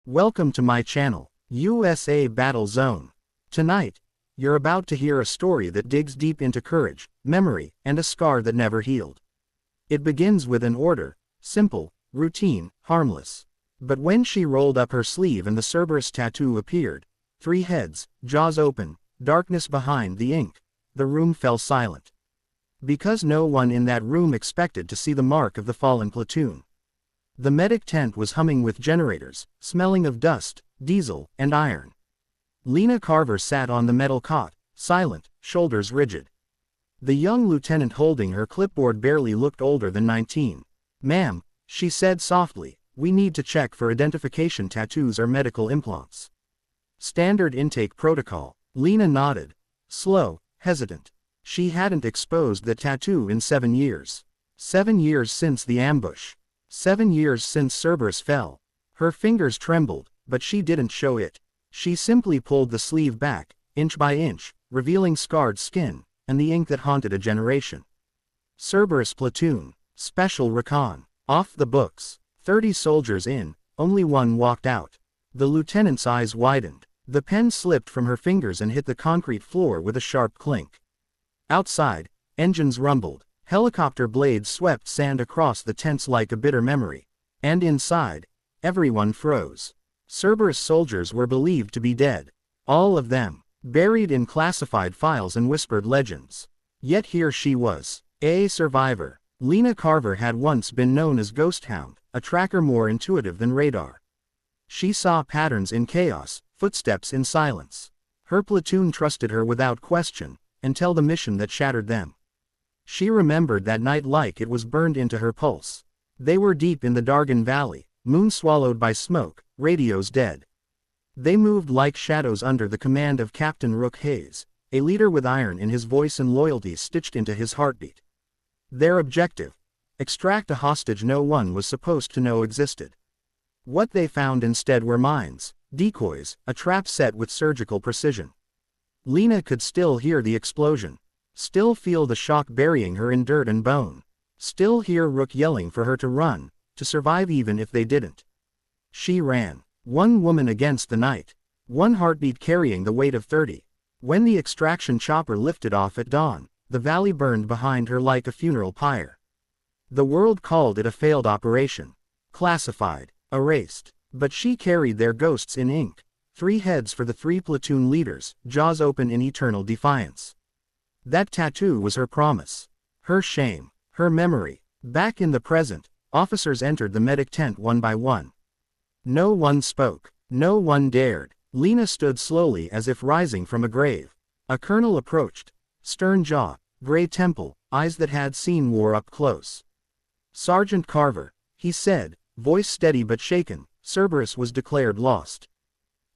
Welcome to my channel, USA Battle Zone. Tonight, you're about to hear a story that digs deep into courage, memory, and a scar that never healed. It begins with an order, simple, routine, harmless. But when she rolled up her sleeve and the Cerberus Tattoo appeared, 3 heads, jaws open, darkness behind the ink, the room fell silent. Because no one in that room expected to see the mark of the fallen Platoon. The medic tent was humming with generators, smelling of dust, diesel, and iron. Lena Carver sat on the metal cot, silent, shoulders rigid. The young lieutenant holding her clipboard barely looked older than 19. "Ma'am," she said softly, "we need to check for identification tattoos or medical implants." "Standard intake protocol." Lena nodded. Slow, hesitant. She hadn't exposed the tattoo in 7 years. 7 years since the ambush. 7 years since Cerberus fell. Her fingers trembled, but she didn't show it. She simply pulled the sleeve back, inch by inch, revealing scarred skin, and the ink that haunted a generation. Cerberus Platoon. Special Recon. Off the books. 30 soldiers in, only 1 walked out. The lieutenant's eyes widened. The pen slipped from her fingers and hit the concrete floor with a sharp clink. Outside, engines rumbled. Helicopter blades swept sand across the tents like a bitter memory. And inside, everyone froze. Cerberus soldiers were believed to be dead. All of them, buried in classified files and whispered legends. Yet here she was, a survivor. Lena Carver had once been known as Ghost Hound, a tracker more intuitive than radar. She saw patterns in chaos, footsteps in silence. Her platoon trusted her without question, until the mission that shattered them. She remembered that night like it was burned into her pulse. They were deep in the Dargan Valley, moon swallowed by smoke, radios dead. They moved like shadows under the command of Captain Rook Hayes, a leader with iron in his voice and loyalty stitched into his heartbeat. Their objective: extract a hostage no one was supposed to know existed. What they found instead were mines, decoys, a trap set with surgical precision. Lena could still hear the explosion. Still feel the shock burying her in dirt and bone. Still hear Rook yelling for her to run, to survive even if they didn't. She ran. 1 woman against the night. 1 heartbeat carrying the weight of 30. When the extraction chopper lifted off at dawn, the valley burned behind her like a funeral pyre. The world called it a failed operation. Classified. Erased. But she carried their ghosts in ink. 3 heads for the 3 platoon leaders, jaws open in eternal defiance. That tattoo was her promise. Her shame. Her memory. Back in the present, officers entered the medic tent one by one. No one spoke. No one dared. Lena stood slowly as if rising from a grave. A colonel approached. Stern jaw, gray temple, eyes that had seen war up close. "Sergeant Carver," he said, voice steady but shaken, "Cerberus was declared lost.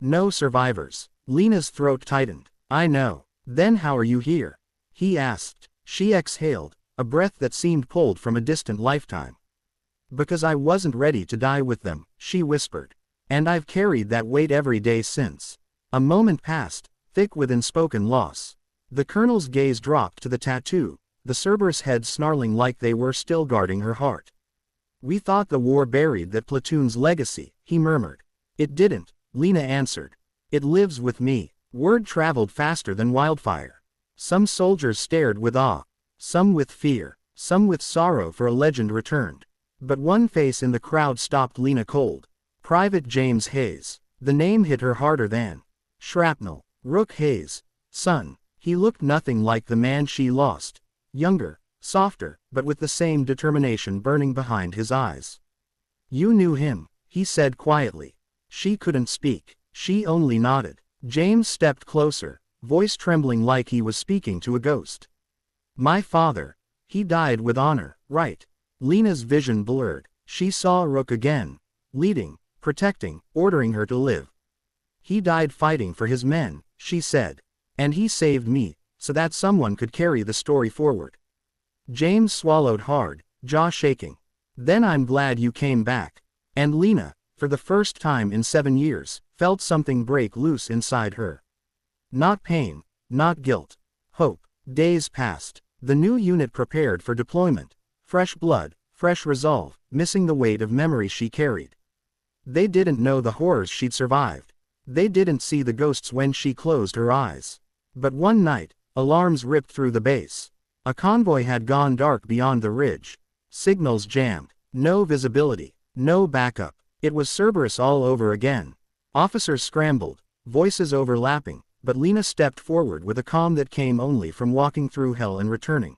No survivors." Lena's throat tightened. "I know. Then how are you here?" he asked. She exhaled, a breath that seemed pulled from a distant lifetime. "Because I wasn't ready to die with them," she whispered. "And I've carried that weight every day since." A moment passed, thick with unspoken loss. The colonel's gaze dropped to the tattoo, the Cerberus heads snarling like they were still guarding her heart. "We thought the war buried that platoon's legacy," he murmured. "It didn't," Lena answered. "It lives with me." Word traveled faster than wildfire. Some soldiers stared with awe. Some with fear. Some with sorrow for a legend returned. But one face in the crowd stopped Lena cold. Private James Hayes. The name hit her harder than shrapnel. Rook Hayes. Son. He looked nothing like the man she lost. Younger, softer, but with the same determination burning behind his eyes. "You knew him," he said quietly. She couldn't speak. She only nodded. James stepped closer, voice trembling like he was speaking to a ghost. "My father. He died with honor, right?" Lena's vision blurred. She saw Rook again. Leading, protecting, ordering her to live. "He died fighting for his men," she said. "And he saved me, so that someone could carry the story forward." James swallowed hard, jaw shaking. "Then I'm glad you came back." And Lena, for the first time in 7 years, felt something break loose inside her. Not pain, not guilt. Hope. Days passed. The new unit prepared for deployment. Fresh blood, fresh resolve, missing the weight of memory she carried. They didn't know the horrors she'd survived. They didn't see the ghosts when she closed her eyes. But one night, alarms ripped through the base. A convoy had gone dark beyond the ridge. Signals jammed. No visibility. No backup. It was Cerberus all over again. Officers scrambled, voices overlapping, but Lena stepped forward with a calm that came only from walking through hell and returning.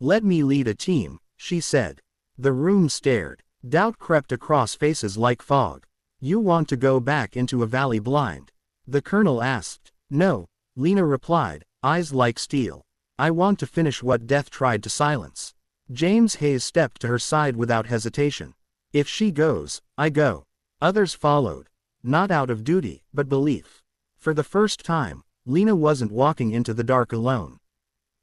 "Let me lead a team," she said. The room stared. Doubt crept across faces like fog. "You want to go back into a valley blind?" the colonel asked. "No," Lena replied, eyes like steel. "I want to finish what death tried to silence." James Hayes stepped to her side without hesitation. "If she goes, I go." Others followed. Not out of duty, but belief. For the first time, Lena wasn't walking into the dark alone.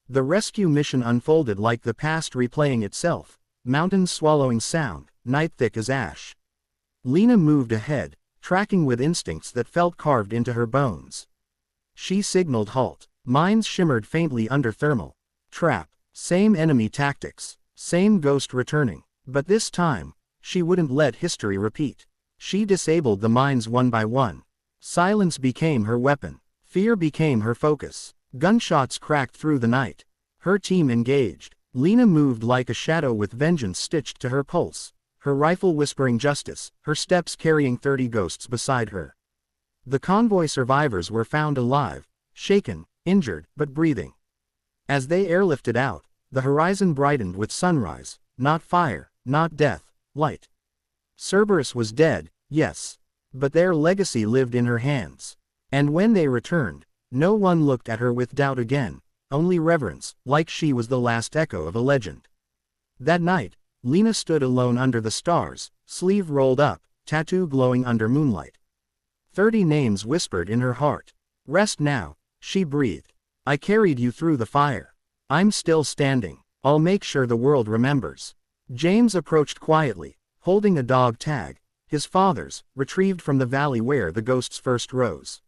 The rescue mission unfolded like the past replaying itself, mountains swallowing sound, night thick as ash. Lena moved ahead, tracking with instincts that felt carved into her bones. She signaled halt. Minds shimmered faintly under thermal. Trap. Same enemy tactics. Same ghost returning. But this time, she wouldn't let history repeat. She disabled the mines one by one. Silence became her weapon. Fear became her focus. Gunshots cracked through the night. Her team engaged. Lena moved like a shadow with vengeance stitched to her pulse, her rifle whispering justice, her steps carrying 30 ghosts beside her. The convoy survivors were found alive, shaken, injured, but breathing. As they airlifted out, the horizon brightened with sunrise, not fire, not death, light. Cerberus was dead, yes. But their legacy lived in her hands. And when they returned, no one looked at her with doubt again, only reverence, like she was the last echo of a legend. That night, Lena stood alone under the stars, sleeve rolled up, tattoo glowing under moonlight. 30 names whispered in her heart. "Rest now," she breathed. "I carried you through the fire. I'm still standing. I'll make sure the world remembers." James approached quietly, holding a dog tag, his father's, retrieved from the valley where the ghosts first rose.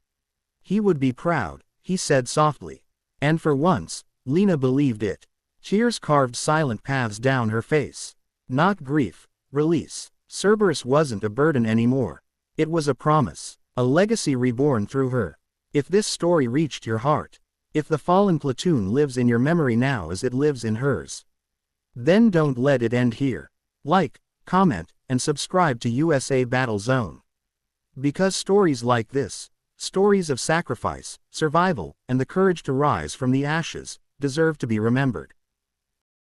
"He would be proud," he said softly. And for once, Lena believed it. Tears carved silent paths down her face. Not grief, release. Cerberus wasn't a burden anymore. It was a promise, a legacy reborn through her. If this story reached your heart, if the fallen platoon lives in your memory now as it lives in hers, then don't let it end here. Like, comment, and subscribe to USA Battle Zone. Because stories like this, stories of sacrifice, survival, and the courage to rise from the ashes, deserve to be remembered.